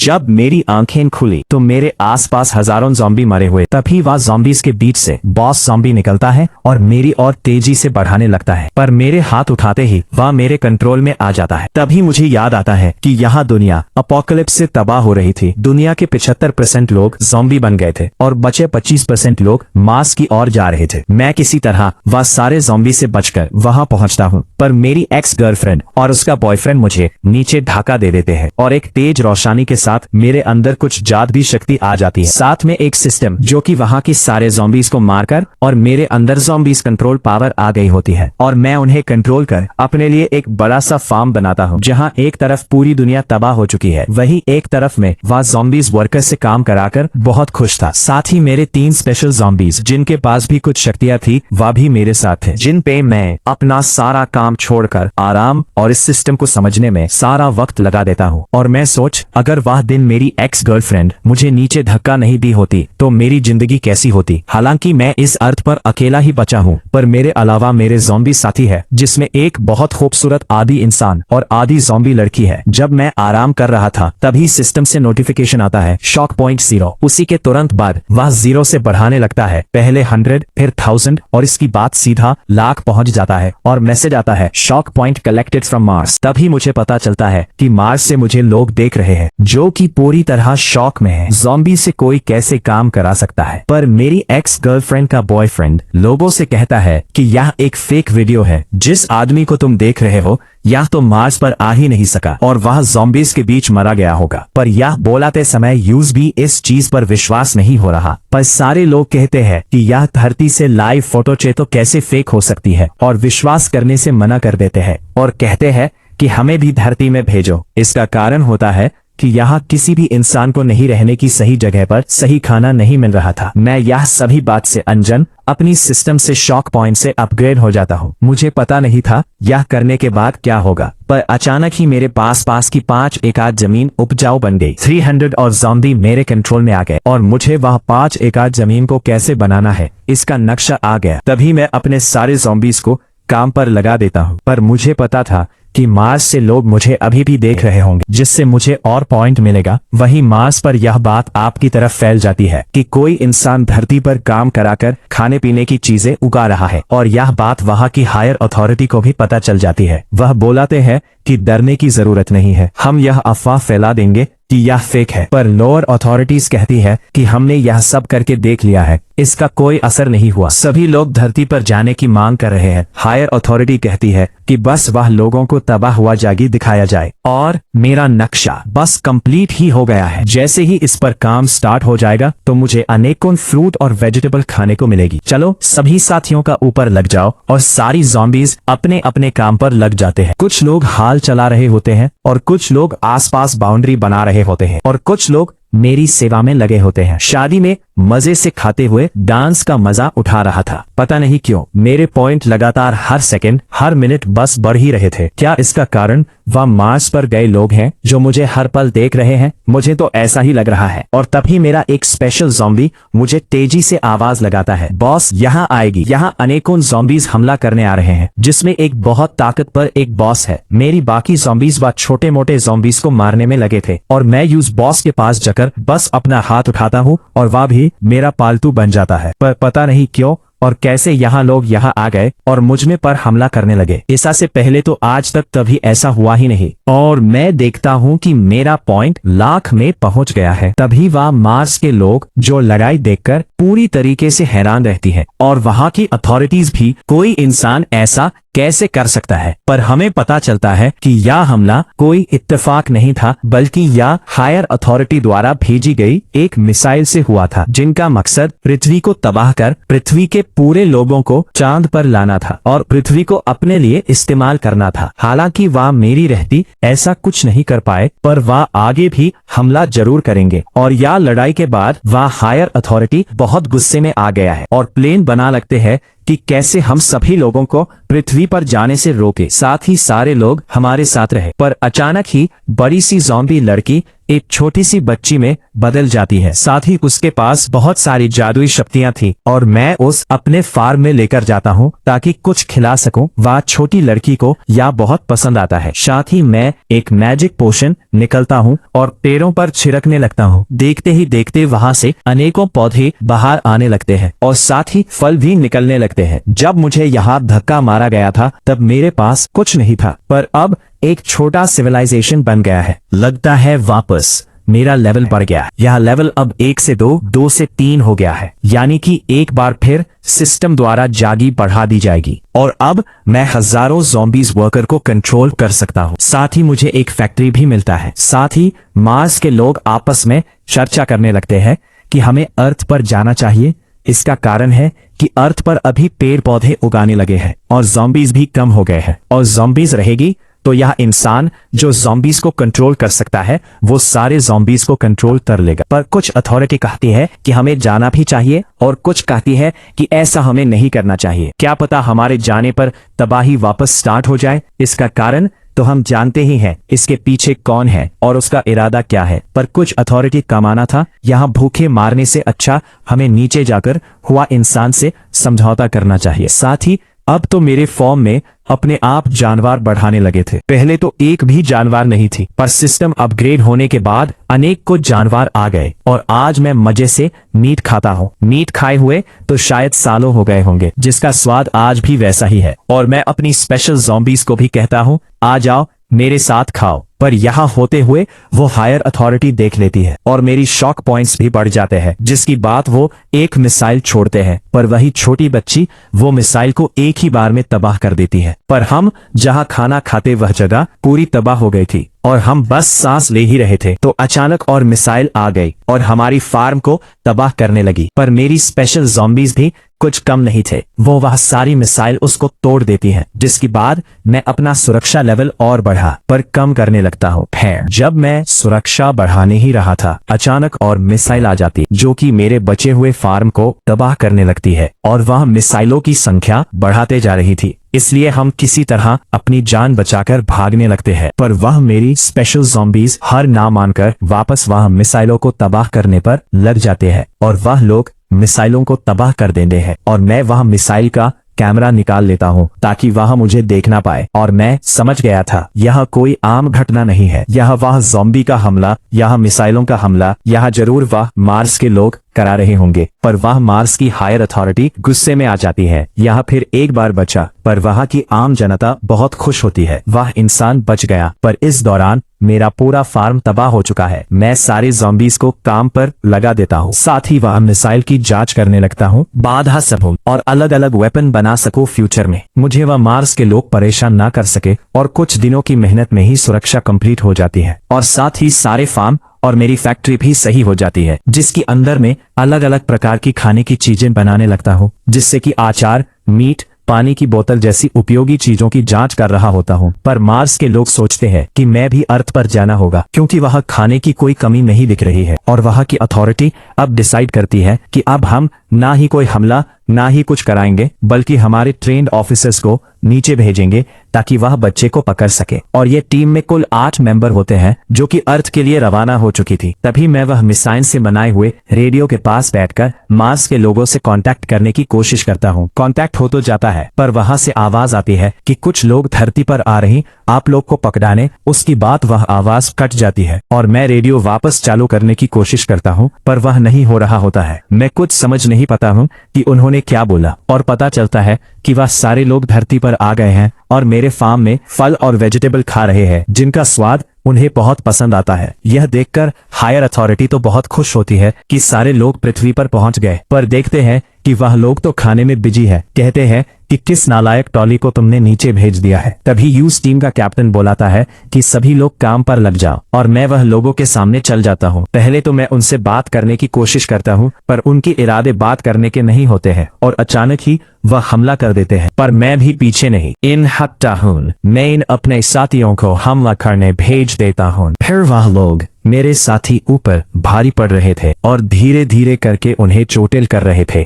जब मेरी आंखें खुली तो मेरे आसपास हजारों ज़ॉम्बी मरे हुए। तभी वह ज़ॉम्बीज के बीच से बॉस ज़ॉम्बी निकलता है और मेरी और तेजी से बढ़ाने लगता है, पर मेरे हाथ उठाते ही वह मेरे कंट्रोल में आ जाता है। तभी मुझे याद आता है कि यहाँ दुनिया अपोकलिप्स से तबाह हो रही थी। दुनिया के 75% लोग ज़ॉम्बी बन गए थे और बचे 25% लोग मार्स की ओर जा रहे थे। मैं किसी तरह वह सारे ज़ॉम्बी से बचकर वहां पहुंचता हूं, पर मेरी एक्स गर्लफ्रेंड और उसका बॉयफ्रेंड मुझे नीचे धक्का दे देते हैं और एक तेज रोशनी के साथ मेरे अंदर कुछ जादुई शक्ति आ जाती है, साथ में एक सिस्टम जो कि वहां की सारे ज़ॉम्बीज को मारकर, और मेरे अंदर ज़ॉम्बीज कंट्रोल पावर आ गई होती है और मैं उन्हें कंट्रोल कर अपने लिए एक बड़ा सा फार्म बनाता हूं, जहां एक तरफ पूरी दुनिया तबाह हो चुकी है, वहीं एक तरफ में वह ज़ॉम्बीज वर्कर से काम कराकर बहुत खुश था। साथ ही मेरे 3 स्पेशल ज़ॉम्बीज जिनके पास भी कुछ शक्तियां थी वह भी मेरे साथ थे, जिन पे मैं अपना सारा काम छोड़कर आराम और इस सिस्टम को समझने में सारा वक्त लगा देता हूँ। और मैं सोच, अगर वह दिन मेरी एक्स गर्लफ्रेंड मुझे नीचे धक्का नहीं दी होती तो मेरी जिंदगी कैसी होती। हालांकि मैं इस अर्थ पर अकेला ही बचा हूँ, पर मेरे अलावा मेरे ज़ॉम्बी साथी है, जिसमें एक बहुत खूबसूरत आदि इंसान और आदि ज़ॉम्बी लड़की है। जब मैं आराम कर रहा था तभी सिस्टम से नोटिफिकेशन आता है, शॉक पॉइंट 0। उसी के तुरंत बाद वह 0 से बढ़ाने लगता है, पहले 100 फिर 1000 और इसकी बात सीधा लाख पहुंच जाता है और मैसेज आता है, shock point collected from Mars. तभी मुझे पता चलता है कि मार्स से मुझे लोग देख रहे हैं, जो कि पूरी तरह शॉक में है। ज़ॉम्बी से कोई कैसे काम करा सकता है। पर मेरी एक्स गर्लफ्रेंड का बॉयफ्रेंड लोगों से कहता है कि यह एक फेक वीडियो है, जिस आदमी को तुम देख रहे हो यह तो मार्स पर आ ही नहीं सका और वह ज़ॉम्बीज के बीच मरा गया होगा। पर यह बोलाते समय यूज भी इस चीज पर विश्वास नहीं हो रहा। पर सारे लोग कहते हैं कि यह धरती से लाइव फोटो तो कैसे फेक हो सकती है, और विश्वास करने से मना कर देते हैं और कहते हैं कि हमें भी धरती में भेजो। इसका कारण होता है कि यहाँ किसी भी इंसान को नहीं रहने की सही जगह पर सही खाना नहीं मिल रहा था। मैं यह सभी बात से अनजान अपनी सिस्टम से शॉक पॉइंट से अपग्रेड हो जाता हूँ। मुझे पता नहीं था यह करने के बाद क्या होगा, पर अचानक ही मेरे पास की 5 एकड़ जमीन उपजाऊ बन गई। 300 और ज़ॉम्बी मेरे कंट्रोल में आ गए और मुझे वह 5 एकड़ जमीन को कैसे बनाना है इसका नक्शा आ गया। तभी मैं अपने सारे ज़ॉम्बीज को काम पर लगा देता हूँ, पर मुझे पता था कि मार्स से लोग मुझे अभी भी देख रहे होंगे, जिससे मुझे और पॉइंट मिलेगा। वहीं मार्स पर यह बात आपकी तरफ फैल जाती है कि कोई इंसान धरती पर काम कराकर खाने पीने की चीजें उगा रहा है, और यह बात वहां की हायर अथॉरिटी को भी पता चल जाती है। वह बोलाते हैं कि डरने की जरूरत नहीं है, हम यह अफवाह फैला देंगे कि यह फेक है। पर लोअर अथॉरिटीज कहती है कि हमने यह सब करके देख लिया है, इसका कोई असर नहीं हुआ। सभी लोग धरती पर जाने की मांग कर रहे हैं। हायर अथॉरिटी कहती है कि बस वह लोगों को तबाह हुआ जागी दिखाया जाए, और मेरा नक्शा बस कंप्लीट ही हो गया है। जैसे ही इस पर काम स्टार्ट हो जाएगा तो मुझे अनेकों फ्रूट और वेजिटेबल खाने को मिलेगी। चलो सभी साथियों का ऊपर लग जाओ, और सारी ज़ॉम्बीज अपने अपने काम पर लग जाते हैं। कुछ लोग हाल चला रहे होते हैं और कुछ लोग आसपास बाउंड्री बना रहे होते हैं और कुछ लोग मेरी सेवा में लगे होते हैं। शादी में मजे से खाते हुए डांस का मजा उठा रहा था। पता नहीं क्यों मेरे पॉइंट लगातार हर सेकंड हर मिनट बस बढ़ ही रहे थे। क्या इसका कारण वह मार्स पर गए लोग हैं जो मुझे हर पल देख रहे हैं? मुझे तो ऐसा ही लग रहा है। और तभी मेरा एक स्पेशल ज़ॉम्बी मुझे तेजी से आवाज लगाता है, बॉस यहाँ आएगी। यहाँ अनेकों ज़ॉम्बीज हमला करने आ रहे हैं, जिसमें एक बहुत ताकतवर एक बॉस है। मेरी बाकी ज़ॉम्बीज व छोटे मोटे ज़ॉम्बीज को मारने में लगे थे, और मैं उस बॉस के पास जाकर बस अपना हाथ उठाता हूँ और वह भी मेरा पालतू बन जाता है। पर पता नहीं क्यों और कैसे यहाँ लोग यहाँ आ गए और मुझ में पर हमला करने लगे। ऐसा से पहले तो आज तक कभी ऐसा हुआ ही नहीं। और मैं देखता हूँ कि मेरा पॉइंट लाख में पहुंच गया है। तभी वह मार्स के लोग जो लड़ाई देखकर पूरी तरीके से हैरान रहती है, और वहाँ की अथॉरिटीज भी कोई इंसान ऐसा कैसे कर सकता है। पर हमें पता चलता है कि यह हमला कोई इत्तेफाक नहीं था, बल्कि यह हायर अथॉरिटी द्वारा भेजी गई एक मिसाइल से हुआ था, जिनका मकसद पृथ्वी को तबाह कर पृथ्वी के पूरे लोगों को चांद पर लाना था और पृथ्वी को अपने लिए इस्तेमाल करना था। हालांकि वह मेरी रहती ऐसा कुछ नहीं कर पाए, पर वह आगे भी हमला जरूर करेंगे। और यह लड़ाई के बाद वह हायर अथॉरिटी बहुत गुस्से में आ गया है और प्लान बना लगते हैं कि कैसे हम सभी लोगों को पृथ्वी पर जाने से रोके, साथ ही सारे लोग हमारे साथ रहे। पर अचानक ही बड़ी सी ज़ॉम्बी लड़की एक छोटी सी बच्ची में बदल जाती है। साथ ही उसके पास बहुत सारी जादुई शक्तियां थी और मैं उस अपने फार्म में लेकर जाता हूँ ताकि कुछ खिला सकूं। वह छोटी लड़की को यह बहुत पसंद आता है। साथ ही मैं एक मैजिक पोशन निकलता हूँ और पेड़ों पर छिड़कने लगता हूँ। देखते ही देखते वहां से अनेकों पौधे बाहर आने लगते हैं और साथ ही फल भी निकलने लगते हैं। जब मुझे यहाँ धक्का मारा गया था तब मेरे पास कुछ नहीं था, पर अब एक छोटा सिविलाइजेशन बन गया है। लगता है वापस मेरा लेवल बढ़ गया। यह लेवल अब 1 से 2, 2 से 3 हो गया है, यानी कि एक बार फिर सिस्टम द्वारा जागी बढ़ा दी जाएगी और अब मैं हजारों ज़ॉम्बीज वर्कर को कंट्रोल कर सकता हूँ। साथ ही मुझे एक फैक्ट्री भी मिलता है। साथ ही मार्स के लोग आपस में चर्चा करने लगते हैं कि हमें अर्थ पर जाना चाहिए। इसका कारण है कि अर्थ पर अभी पेड़ पौधे उगाने लगे हैं और ज़ॉम्बीज भी कम हो गए हैं, और ज़ॉम्बीज रहेगी तो यह इंसान जो ज़ॉम्बीज को कंट्रोल कर सकता है वो सारे ज़ॉम्बीज को कंट्रोल कर लेगा। पर कुछ अथॉरिटी कहती है कि हमें जाना भी चाहिए और कुछ कहती है कि ऐसा हमें नहीं करना चाहिए। क्या पता हमारे जाने पर तबाही वापस स्टार्ट हो जाए। इसका कारण तो हम जानते ही हैं, इसके पीछे कौन है और उसका इरादा क्या है। पर कुछ अथॉरिटी का मानना था यहाँ भूखे मारने से अच्छा हमें नीचे जाकर हुआ इंसान से समझौता करना चाहिए। साथ ही अब तो मेरे फॉर्म में अपने आप जानवर बढ़ाने लगे थे। पहले तो एक भी जानवर नहीं थी, पर सिस्टम अपग्रेड होने के बाद अनेक कुछ जानवर आ गए और आज मैं मजे से मीट खाता हूँ। मीट खाए हुए तो शायद सालों हो गए होंगे, जिसका स्वाद आज भी वैसा ही है। और मैं अपनी स्पेशल ज़ॉम्बीज को भी कहता हूँ, आ जाओ मेरे साथ खाओ। पर यहाँ होते हुए वो हायर अथॉरिटी देख लेती है और मेरी शॉक पॉइंट्स भी बढ़ जाते हैं, जिसकी बात वो एक मिसाइल छोड़ते हैं, पर वही छोटी बच्ची वो मिसाइल को एक ही बार में तबाह कर देती है। पर हम जहाँ खाना खाते वह जगह पूरी तबाह हो गई थी और हम बस सांस ले ही रहे थे तो अचानक और मिसाइल आ गई और हमारी फार्म को तबाह करने लगी। पर मेरी स्पेशल ज़ॉम्बीज भी कुछ कम नहीं थे, वो वह सारी मिसाइल उसको तोड़ देती हैं, जिसके बाद मैं अपना सुरक्षा लेवल और बढ़ा पर कम करने लगता हूँ। फिर जब मैं सुरक्षा बढ़ाने ही रहा था अचानक और मिसाइल आ जाती जो कि मेरे बचे हुए फार्म को तबाह करने लगती है और वह मिसाइलों की संख्या बढ़ाते जा रही थी। इसलिए हम किसी तरह अपनी जान बचाकर भागने लगते हैं, पर वह मेरी स्पेशल ज़ॉम्बीज हार ना मानकर वापस वह मिसाइलों को तबाह करने पर लग जाते हैं और वह लोग मिसाइलों को तबाह कर देते हैं और मैं वह मिसाइल का कैमरा निकाल लेता हूँ ताकि वह मुझे देख ना पाए। और मैं समझ गया था यह कोई आम घटना नहीं है, यह वह ज़ॉम्बी का हमला, यह मिसाइलों का हमला, यह जरूर वह मार्स के लोग करा रहे होंगे। पर वह मार्स की हायर अथॉरिटी गुस्से में आ जाती है। यह फिर एक बार बचा, पर वहाँ की आम जनता बहुत खुश होती है, वह इंसान बच गया। पर इस दौरान मेरा पूरा फार्म तबाह हो चुका है। मैं सारे ज़ॉम्बीज को काम पर लगा देता हूँ, साथ ही वह मिसाइल की जांच करने लगता हूँ, बाधा सकूं और अलग अलग वेपन बना सकूं फ्यूचर में। मुझे वह मार्स के लोग परेशान ना कर सके और कुछ दिनों की मेहनत में ही सुरक्षा कंप्लीट हो जाती है और साथ ही सारे फार्म और मेरी फैक्ट्री भी सही हो जाती है, जिसके अंदर में अलग अलग प्रकार की खाने की चीजें बनाने लगता हूँ, जिससे कि अचार, मीट, पानी की बोतल जैसी उपयोगी चीजों की जांच कर रहा होता हूँ। पर मार्स के लोग सोचते हैं कि मैं भी अर्थ पर जाना होगा क्योंकि वहाँ खाने की कोई कमी नहीं दिख रही है और वहाँ की अथॉरिटी अब डिसाइड करती है कि अब हम ना ही कोई हमला ना ही कुछ कराएंगे, बल्कि हमारे ट्रेन्ड ऑफिसर्स को नीचे भेजेंगे ताकि वह बच्चे को पकड़ सके। और ये टीम में कुल 8 मेंबर होते हैं जो कि अर्थ के लिए रवाना हो चुकी थी। तभी मैं वह मिसाइल से बनाए हुए रेडियो के पास बैठकर मार्स के लोगों से कांटेक्ट करने की कोशिश करता हूँ। कांटेक्ट हो तो जाता है, पर वहां से आवाज आती है कि कुछ लोग धरती पर आ रही, आप लोग को पकड़ाने। उसकी बात वह आवाज कट जाती है और मैं रेडियो वापस चालू करने की कोशिश करता हूँ, पर वह नहीं हो रहा होता है। मैं कुछ समझ नहीं पाता हूँ कि उन्होंने क्या बोला और पता चलता है कि वह सारे लोग धरती पर आ गए हैं और मेरे फार्म में फल और वेजिटेबल खा रहे हैं, जिनका स्वाद उन्हें बहुत पसंद आता है। यह देखकर हायर अथॉरिटी तो बहुत खुश होती है कि सारे लोग पृथ्वी पर पहुंच गए, पर देखते हैं कि वह लोग तो खाने में बिजी है। कहते हैं कि किस नालायक टॉली को तुमने नीचे भेज दिया है। तभी यूज टीम का कैप्टन बोलाता है कि सभी लोग काम पर लग जाओ और मैं वह लोगों के सामने चल जाता हूँ। पहले तो मैं उनसे बात करने की कोशिश करता हूँ, पर उनके इरादे बात करने के नहीं होते हैं और अचानक ही वह हमला कर देते हैं। पर मैं भी पीछे नहीं इन हटता हूँ, मैं इन अपने साथियों को हमला करने भेज देता हूँ। फिर वह लोग मेरे साथी ऊपर भारी पड़ रहे थे और धीरे धीरे करके उन्हें चोटिल कर रहे थे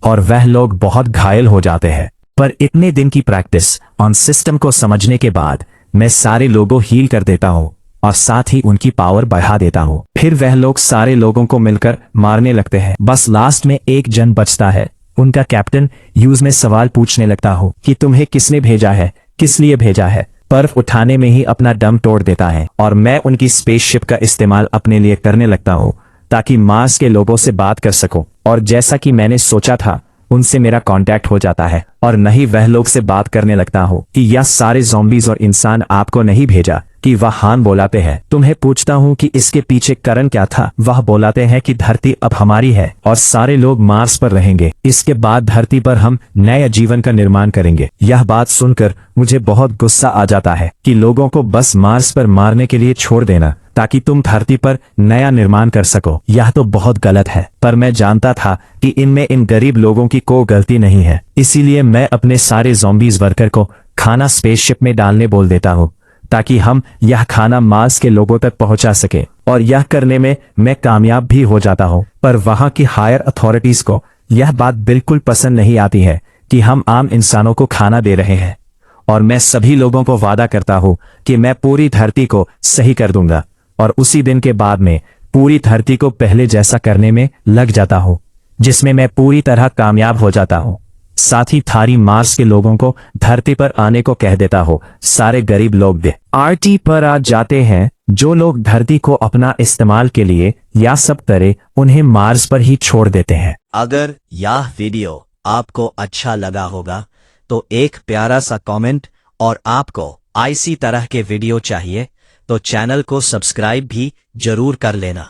और वह लोग बहुत घायल हो जाते हैं। पर इतने दिन की प्रैक्टिस ऑन सिस्टम को समझने के बाद मैं सारे लोगों हील कर देता हूँ और साथ ही उनकी पावर बढ़ा देता हूँ। फिर वह लोग सारे लोगों को मिलकर मारने लगते हैं। बस लास्ट में एक जन बचता है। उनका कैप्टन यूज में सवाल पूछने लगता हूँ कि तुम्हें किसने भेजा है, किस लिए भेजा है। बर्फ उठाने में ही अपना दम तोड़ देता है और मैं उनकी स्पेसशिप का इस्तेमाल अपने लिए करने लगता हूँ ताकि मार्स के लोगों से बात कर सकूं। और जैसा कि मैंने सोचा था, उनसे मेरा कांटेक्ट हो जाता है और नहीं वह लोग से बात करने लगता हूँ कि यह सारे ज़ॉम्बीज और इंसान आपको नहीं भेजा, कि वह हान बोलाते हैं। तुम्हें पूछता हूँ कि इसके पीछे कारण क्या था। वह बोलाते हैं कि धरती अब हमारी है और सारे लोग मार्स पर रहेंगे। इसके बाद धरती पर हम नए जीवन का निर्माण करेंगे। यह बात सुनकर मुझे बहुत गुस्सा आ जाता है कि लोगों को बस मार्स पर मारने के लिए छोड़ देना ताकि तुम धरती पर नया निर्माण कर सको। यह तो बहुत गलत है, पर मैं जानता था कि इनमें इन गरीब लोगों की कोई गलती नहीं है। इसीलिए मैं अपने सारे ज़ॉम्बीज वर्कर को खाना स्पेसशिप में डालने बोल देता हूँ ताकि हम यह खाना मार्स के लोगों तक पहुंचा सके। और यह करने में मैं कामयाब भी हो जाता हूँ। पर वहां की हायर अथॉरिटीज को यह बात बिल्कुल पसंद नहीं आती है कि हम आम इंसानों को खाना दे रहे हैं। और मैं सभी लोगों को वादा करता हूँ कि मैं पूरी धरती को सही कर दूंगा। और उसी दिन के बाद में पूरी धरती को पहले जैसा करने में लग जाता हूँ, जिसमें मैं पूरी तरह कामयाब हो जाता हूँ। साथ ही थारी मार्स के लोगों को धरती पर आने को कह देता हो। सारे गरीब लोग दे आरटी पर आ जाते हैं। जो लोग धरती को अपना इस्तेमाल के लिए या सब करे, उन्हें मार्स पर ही छोड़ देते हैं। अगर यह वीडियो आपको अच्छा लगा होगा तो एक प्यारा सा कमेंट, और आपको इसी तरह के वीडियो चाहिए तो चैनल को सब्सक्राइब भी जरूर कर लेना।